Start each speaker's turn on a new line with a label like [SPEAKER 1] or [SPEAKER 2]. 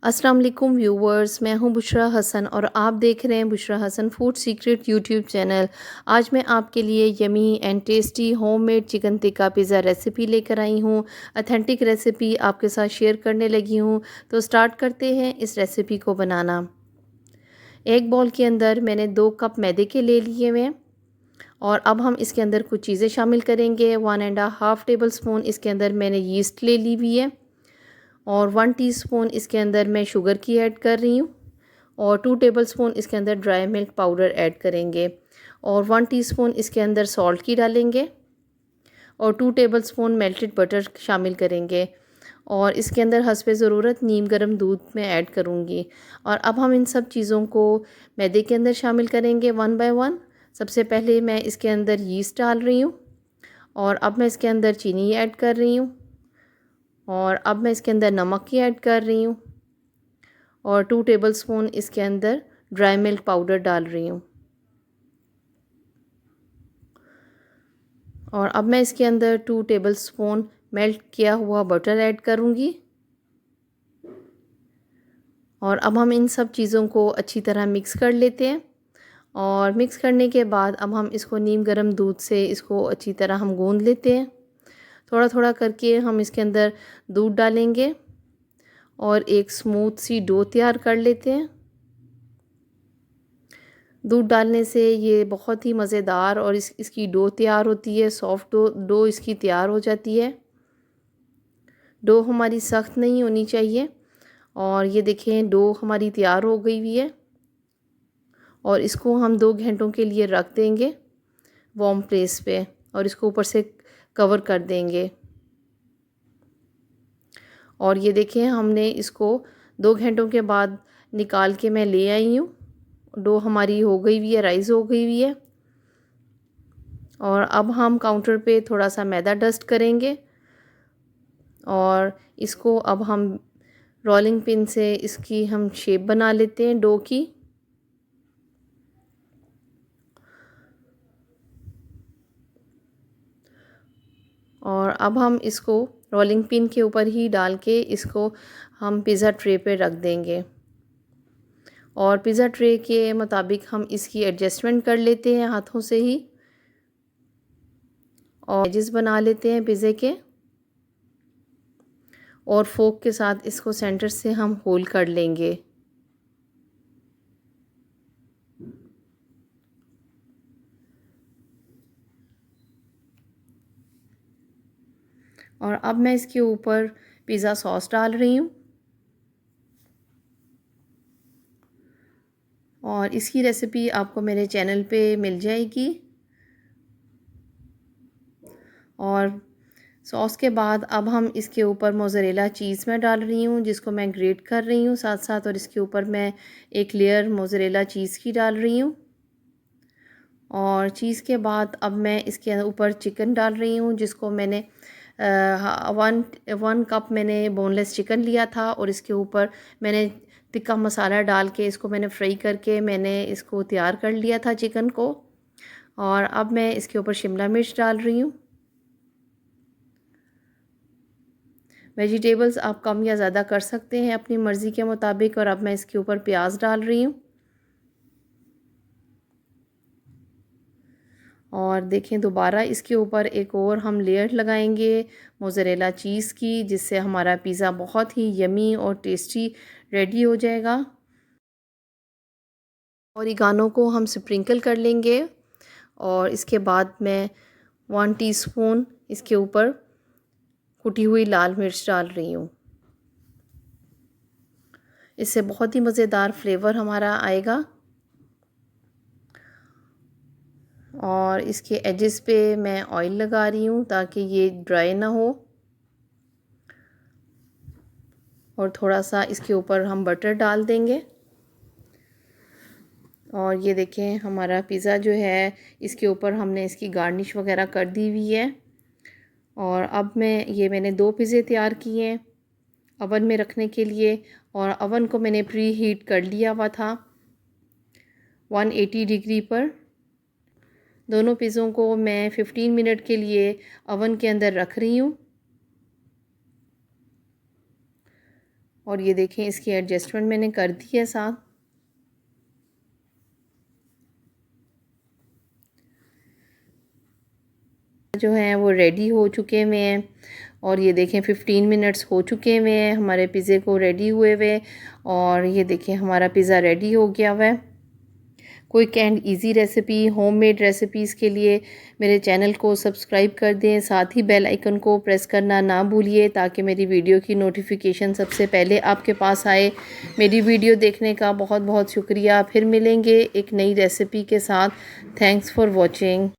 [SPEAKER 1] अस्सलाम वालेकुम व्यूवर्स, मैं हूं बुशरा हसन और आप देख रहे हैं Bushra Hasan food secret YouTube channel. आज मैं आपके लिए yummy and tasty homemade chicken tikka pizza recipe लेकर आई हूं। ऑथेंटिक रेसिपी आपके साथ शेयर करने लगी हूं। तो स्टार्ट करते हैं इस रेसिपी को बनाना। एक बाउल के अंदर मैंने 2 कप मैदे के ले लिए हुए हैं और अब हम इसके अंदर कुछ चीज़ें शामिल करेंगे। 1.5 टेबल स्पून इसके अंदर मैंने यीस्ट ले ली हुई है और 1 टीस्पून इसके अंदर मैं शुगर की ऐड कर रही हूँ और 2 टेबलस्पून इसके अंदर ड्राई मिल्क पाउडर ऐड करेंगे और 1 टीस्पून इसके अंदर सॉल्ट की डालेंगे और 2 टेबलस्पून मेल्टेड बटर शामिल करेंगे और इसके अंदर हस्बे ज़रूरत नीम गर्म दूध में ऐड करूँगी। और अब हम इन सब चीज़ों को मैदे के अंदर शामिल करेंगे वन बाय वन। सबसे पहले मैं इसके अंदर यीस्ट डाल रही हूँ और अब मैं इसके अंदर चीनी ऐड कर रही हूँ और अब मैं इसके अंदर नमक की ऐड कर रही हूँ और 2 टेबलस्पून इसके अंदर ड्राई मिल्क पाउडर डाल रही हूँ और अब मैं इसके अंदर 2 टेबलस्पून मेल्ट किया हुआ बटर ऐड करूँगी और अब हम इन सब चीज़ों को अच्छी तरह मिक्स कर लेते हैं। और मिक्स करने के बाद अब हम इसको नीम गर्म दूध से इसको अच्छी तरह हम गूंद लेते हैं। थोड़ा थोड़ा करके हम इसके अंदर दूध डालेंगे और एक स्मूथ सी डो तैयार कर लेते हैं। दूध डालने से ये बहुत ही मज़ेदार और इसकी डो तैयार होती है, सॉफ्ट डो इसकी तैयार हो जाती है। डो हमारी सख्त नहीं होनी चाहिए। और ये देखें डो हमारी तैयार हो गई हुई है और इसको हम 2 घंटों के लिए रख देंगे वार्म प्लेस पे और इसको ऊपर से कवर कर देंगे। और ये देखें हमने इसको 2 घंटों के बाद निकाल के मैं ले आई हूँ। डो हमारी हो गई हुई है, राइस हो गई हुई है। और अब हम काउंटर पे थोड़ा सा मैदा डस्ट करेंगे और इसको अब हम रोलिंग पिन से इसकी हम शेप बना लेते हैं डो की। और अब हम इसको रोलिंग पिन के ऊपर ही डाल के इसको हम पिज़्ज़ा ट्रे पे रख देंगे और पिज़्ज़ा ट्रे के मुताबिक हम इसकी एडजस्टमेंट कर लेते हैं हाथों से ही और एजेस बना लेते हैं पिज़्ज़े के और फोक के साथ इसको सेंटर से हम होल कर लेंगे। और अब मैं इसके ऊपर पिज़्ज़ा सॉस डाल रही हूँ और इसकी रेसिपी आपको मेरे चैनल पे मिल जाएगी। और सॉस के बाद अब हम इसके ऊपर मोज़रेला चीज़ मैं डाल रही हूँ जिसको मैं ग्रेट कर रही हूँ साथ साथ और इसके ऊपर मैं एक लेयर मोज़रेला चीज़ की डाल रही हूँ। और चीज़ के बाद अब मैं इसके ऊपर चिकन डाल रही हूँ जिसको मैंने 1 कप मैंने बोनलेस चिकन लिया था और इसके ऊपर मैंने टिक्का मसाला डाल के इसको मैंने फ्राई करके मैंने इसको तैयार कर लिया था चिकन को। और अब मैं इसके ऊपर शिमला मिर्च डाल रही हूँ। वेजिटेबल्स आप कम या ज़्यादा कर सकते हैं अपनी मर्ज़ी के मुताबिक। और अब मैं इसके ऊपर प्याज डाल रही हूँ और देखें दोबारा इसके ऊपर एक और हम लेयर लगाएंगे मोज़रेला चीज़ की जिससे हमारा पिज़्ज़ा बहुत ही यमी और टेस्टी रेडी हो जाएगा। ओरिगानो को हम स्प्रिंकल कर लेंगे और इसके बाद मैं 1 टीस्पून इसके ऊपर कुटी हुई लाल मिर्च डाल रही हूँ। इससे बहुत ही मज़ेदार फ्लेवर हमारा आएगा। और इसके एजेस पे मैं ऑयल लगा रही हूँ ताकि ये ड्राई ना हो। और थोड़ा सा इसके ऊपर हम बटर डाल देंगे। और ये देखें हमारा पिज़्ज़ा जो है इसके ऊपर हमने इसकी गार्निश वगैरह कर दी हुई है। और अब मैंने 2 पिज़्ज़े तैयार किए हैं अवन में रखने के लिए। और अवन को मैंने प्री हीट कर लिया हुआ था 180 डिग्री पर। दोनों पिज़्ज़ों को मैं 15 मिनट के लिए अवन के अंदर रख रही हूँ। और ये देखें इसकी एडजस्टमेंट मैंने कर दी है साथ। जो हैं वो रेडी हो चुके हुए हैं और ये देखें 15 मिनट्स हो चुके हुए हैं हमारे पिज़्ज़े को रेडी हुए हुए। और ये देखें हमारा पिज़्ज़ा रेडी हो गया हुआ है। Quick and easy recipe, homemade recipes के लिए मेरे चैनल को सब्सक्राइब कर दें, साथ ही बेल आइकन को प्रेस करना ना भूलिए ताकि मेरी वीडियो की नोटिफिकेशन सबसे पहले आपके पास आए। मेरी वीडियो देखने का बहुत बहुत शुक्रिया। फिर मिलेंगे एक नई रेसिपी के साथ। Thanks for watching.